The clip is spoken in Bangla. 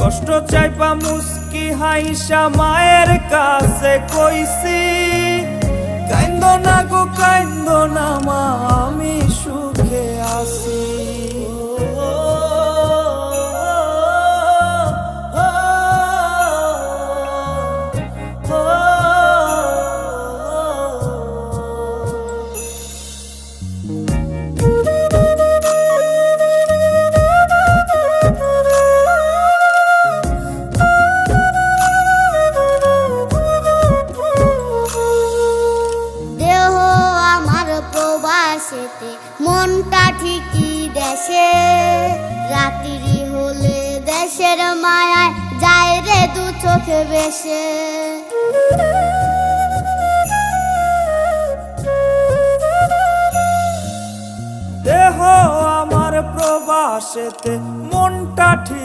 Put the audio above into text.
কষ্ট চাইপা মুস্কি হাইসা মায়ের কাছে কইছি, কাইন্দো না গো কাইন্দো না মা, আমি সুখে আছি। মনটা ঠিকই দেশে, রাত্রি হলে দেশের মায়ায় যায় রে দু চোখে বেশে। দেহ আমার প্রবাসেতে, মনটা ঠিক